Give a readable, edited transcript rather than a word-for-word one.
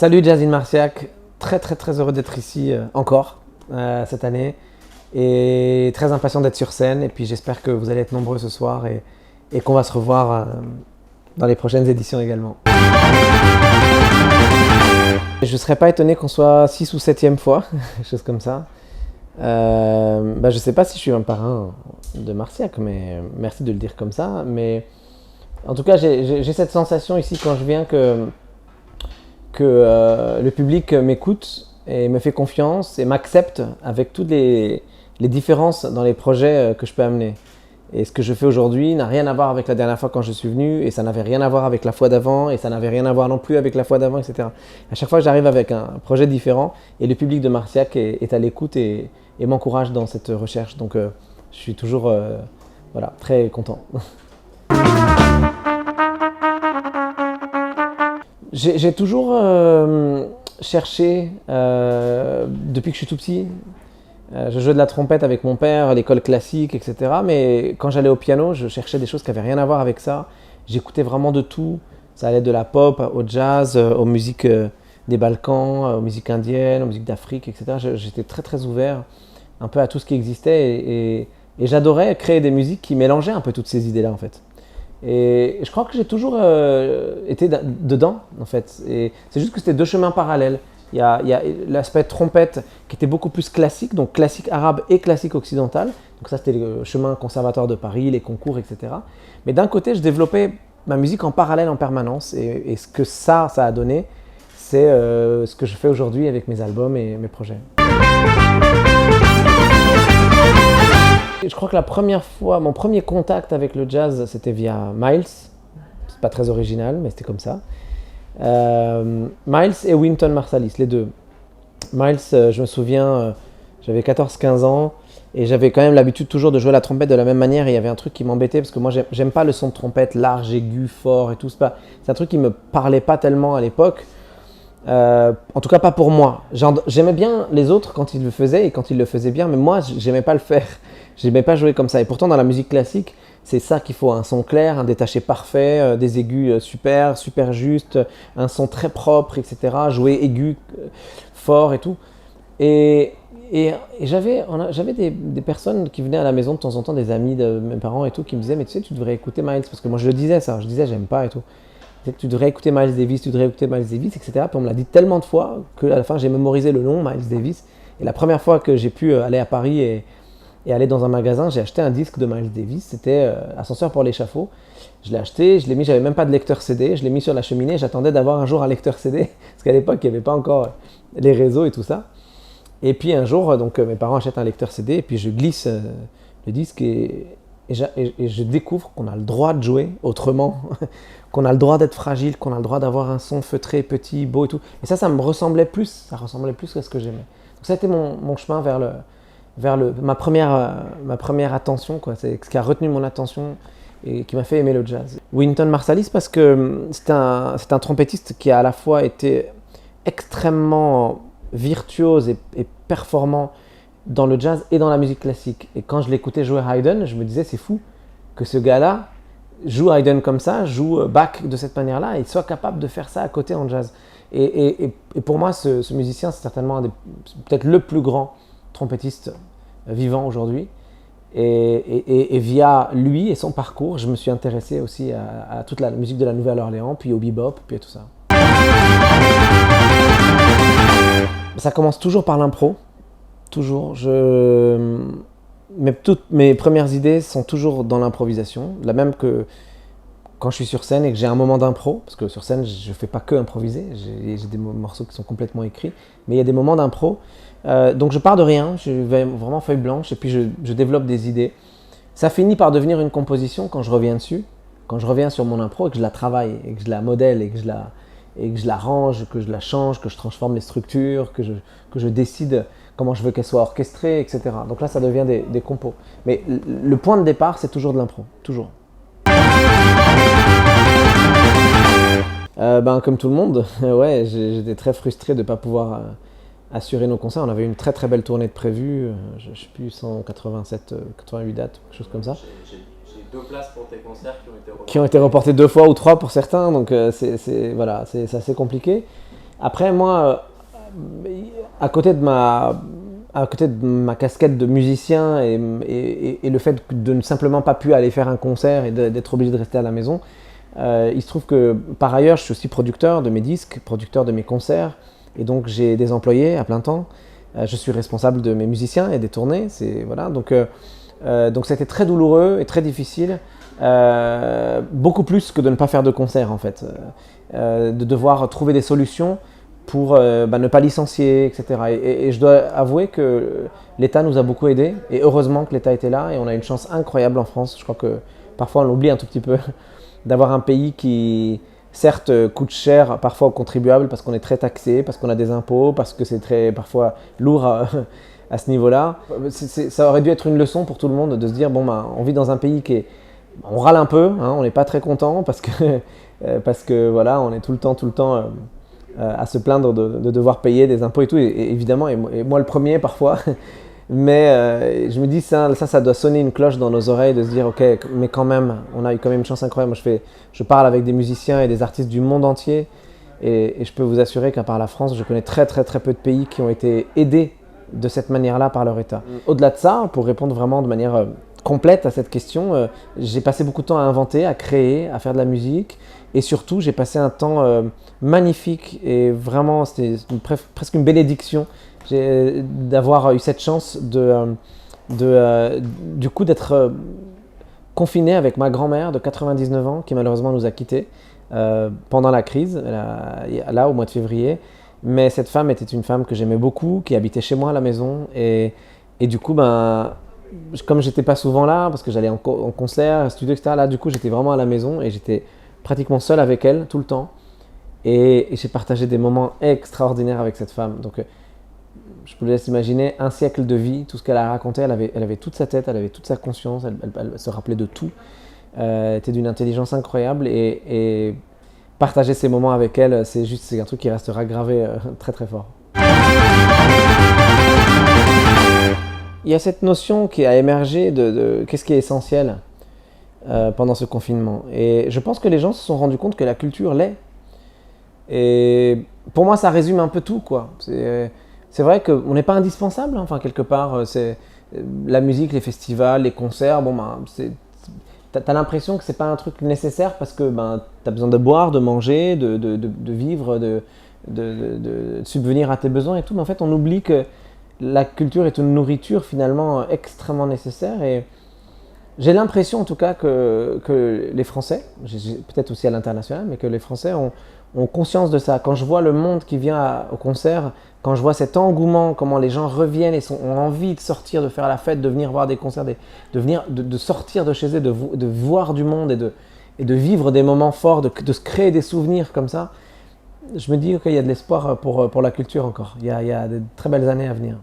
Salut Jazzine Marciac, très heureux d'être ici encore cette année et très impatient d'être sur scène et puis j'espère que vous allez être nombreux ce soir et qu'on va se revoir dans les prochaines éditions également. Je ne serais pas étonné qu'on soit 6 ou 7e fois, chose comme ça. Je ne sais pas si je suis un parrain de Marciac, mais merci de le dire comme ça. Mais en tout cas, j'ai cette sensation ici quand je viens que le public m'écoute et me fait confiance et m'accepte avec toutes les différences dans les projets que je peux amener. Et ce que je fais aujourd'hui n'a rien à voir avec la dernière fois quand je suis venu, et ça n'avait rien à voir avec la fois d'avant, et ça n'avait rien à voir non plus avec la fois d'avant, etc. À chaque fois, j'arrive avec un projet différent, et le public de Marciac est à l'écoute et m'encourage dans cette recherche. Donc, je suis toujours très content. J'ai toujours cherché, depuis que je suis tout petit, je jouais de la trompette avec mon père à l'école classique, etc. Mais quand j'allais au piano, je cherchais des choses qui n'avaient rien à voir avec ça. J'écoutais vraiment de tout. Ça allait de la pop au jazz, aux musiques des Balkans, aux musiques indiennes, aux musiques d'Afrique, etc. J'étais très ouvert un peu à tout ce qui existait et j'adorais créer des musiques qui mélangeaient un peu toutes ces idées-là en fait. Et je crois que j'ai toujours été dedans en fait. Et c'est juste que c'était deux chemins parallèles. Il y a l'aspect trompette qui était beaucoup plus classique, donc classique arabe et classique occidental. Donc ça, c'était le chemin conservatoire de Paris, les concours, etc. Mais d'un côté, je développais ma musique en parallèle en permanence. Et ce que ça a donné, c'est ce que je fais aujourd'hui avec mes albums et mes projets. Je crois que la première fois, mon premier contact avec le jazz, c'était via Miles. C'est pas très original, mais c'était comme ça. Miles et Wynton Marsalis, les deux. Miles, je me souviens, j'avais 14-15 ans et j'avais quand même l'habitude toujours de jouer la trompette de la même manière et il y avait un truc qui m'embêtait parce que moi j'aime pas le son de trompette large, aigu, fort et tout. C'est un truc qui me parlait pas tellement à l'époque. En tout cas pas pour moi. J'aimais bien les autres quand ils le faisaient et quand ils le faisaient bien, mais moi j'aimais pas le faire. J'aimais pas jouer comme ça. Et pourtant dans la musique classique, c'est ça qu'il faut, un son clair, un détaché parfait, des aigus super justes, un son très propre, etc. Jouer aigu, fort et tout. Et j'avais des personnes qui venaient à la maison de temps en temps, des amis de mes parents et tout, qui me disaient « mais tu sais, tu devrais écouter Miles ». Parce que moi je le disais ça, je disais « j'aime pas » et tout. Tu devrais écouter Miles Davis, etc. Puis on me l'a dit tellement de fois qu'à la fin j'ai mémorisé le nom Miles Davis. Et la première fois que j'ai pu aller à Paris et aller dans un magasin, j'ai acheté un disque de Miles Davis, c'était Ascenseur pour l'échafaud. Je l'ai acheté, je l'ai mis, j'avais même pas de lecteur CD, je l'ai mis sur la cheminée, j'attendais d'avoir un jour un lecteur CD, parce qu'à l'époque il n'y avait pas encore les réseaux et tout ça. Et puis un jour, donc mes parents achètent un lecteur CD, et puis je glisse le disque et je découvre qu'on a le droit de jouer autrement, qu'on a le droit d'être fragile, qu'on a le droit d'avoir un son feutré, petit, beau et tout. Et ça me ressemblait plus, à ce que j'aimais. Donc ça a été mon chemin vers ma première attention, quoi. C'est ce qui a retenu mon attention et qui m'a fait aimer le jazz. Wynton Marsalis parce que c'est un trompettiste qui a à la fois été extrêmement virtuose et performant dans le jazz et dans la musique classique. Et quand je l'écoutais jouer Haydn, je me disais c'est fou que ce gars-là joue Haydn comme ça, joue Bach de cette manière-là et soit capable de faire ça à côté en jazz. Et pour moi, ce musicien, c'est certainement peut-être le plus grand trompettiste vivant aujourd'hui. Et via lui et son parcours, je me suis intéressé aussi à toute la musique de la Nouvelle-Orléans, puis au bebop, puis à tout ça. Ça commence toujours par l'impro, toujours. Toutes mes premières idées sont toujours dans l'improvisation, la même que quand je suis sur scène et que j'ai un moment d'impro, parce que sur scène je ne fais pas que improviser, j'ai des morceaux qui sont complètement écrits, mais il y a des moments d'impro. Donc je pars de rien, je vais vraiment feuille blanche et puis je développe des idées. Ça finit par devenir une composition quand je reviens dessus, quand je reviens sur mon impro et que je la travaille, et que je la modèle, et que je la range, que je la change, que je transforme les structures, que je décide comment je veux qu'elle soit orchestrée, etc. Donc là ça devient des compos. Mais le point de départ c'est toujours de l'impro, toujours. Comme tout le monde, ouais, j'étais très frustré de ne pas pouvoir assurer nos concerts. On avait une très belle tournée de prévue, je ne sais plus, 187, 88 dates, quelque chose comme ça. J'ai 2 places pour tes concerts qui ont été reportés. Qui ont été reportés 2 fois ou 3 pour certains, donc c'est assez compliqué. Après, moi, à côté de ma casquette de musicien et le fait de ne simplement pas pu aller faire un concert et d'être obligé de rester à la maison, il se trouve que par ailleurs, je suis aussi producteur de mes disques, producteur de mes concerts, et donc j'ai des employés à plein temps. Je suis responsable de mes musiciens et des tournées. Voilà, donc c'était très douloureux et très difficile, beaucoup plus que de ne pas faire de concert en fait, de devoir trouver des solutions pour ne pas licencier, etc. Et je dois avouer que l'État nous a beaucoup aidés, et heureusement que l'État était là, et on a une chance incroyable en France. Je crois que parfois on l'oublie un tout petit peu, d'avoir un pays qui certes coûte cher parfois aux contribuables parce qu'on est très taxé, parce qu'on a des impôts, parce que c'est très parfois lourd à ce niveau-là. Ça aurait dû être une leçon pour tout le monde de se dire, bon, on vit dans un pays on râle un peu, hein, on n'est pas très content parce que voilà, on est tout le temps à se plaindre de devoir payer des impôts et tout, et évidemment, et moi le premier parfois, mais je me dis ça doit sonner une cloche dans nos oreilles de se dire, ok, mais quand même, on a eu quand même une chance incroyable. Moi, je parle avec des musiciens et des artistes du monde entier, et je peux vous assurer qu'à part la France, je connais très très très peu de pays qui ont été aidés de cette manière-là par leur État. Au-delà de ça, pour répondre vraiment de manière complète à cette question, j'ai passé beaucoup de temps à inventer, à créer, à faire de la musique, et surtout j'ai passé un temps magnifique, et vraiment c'était presque une bénédiction d'avoir eu cette chance du coup d'être confiné avec ma grand-mère de 99 ans qui malheureusement nous a quittés pendant la crise, là au mois de février. Mais cette femme était une femme que j'aimais beaucoup, qui habitait chez moi à la maison, et du coup, comme j'étais pas souvent là, parce que j'allais en concert, studio, etc., là du coup j'étais vraiment à la maison et j'étais pratiquement seul avec elle tout le temps, et j'ai partagé des moments extraordinaires avec cette femme. Donc je vous laisse imaginer un siècle de vie, tout ce qu'elle a raconté. Elle avait toute sa tête, elle avait toute sa conscience, elle se rappelait de tout. Elle était d'une intelligence incroyable, et partager ces moments avec elle, c'est un truc qui restera gravé très très fort. Il y a cette notion qui a émergé de qu'est-ce qui est essentiel pendant ce confinement. Et je pense que les gens se sont rendus compte que la culture l'est. Et pour moi, ça résume un peu tout, quoi. C'est vrai qu'on n'est pas indispensable, hein, enfin, quelque part. C'est la musique, les festivals, les concerts, t'as l'impression que c'est pas un truc nécessaire parce que t'as besoin de boire, de manger, de vivre, de subvenir à tes besoins et tout. Mais en fait, on oublie que la culture est une nourriture finalement extrêmement nécessaire. Et j'ai l'impression en tout cas que les Français, peut-être aussi à l'international, mais que les Français ont conscience de ça. Quand je vois le monde qui vient au concert, quand je vois cet engouement, comment les gens reviennent et ont envie de sortir, de faire la fête, de venir voir des concerts, de sortir de chez eux, de voir du monde et de vivre des moments forts, de se créer des souvenirs comme ça, je me dis qu'il y a de l'espoir pour la culture encore. Il y a de très belles années à venir.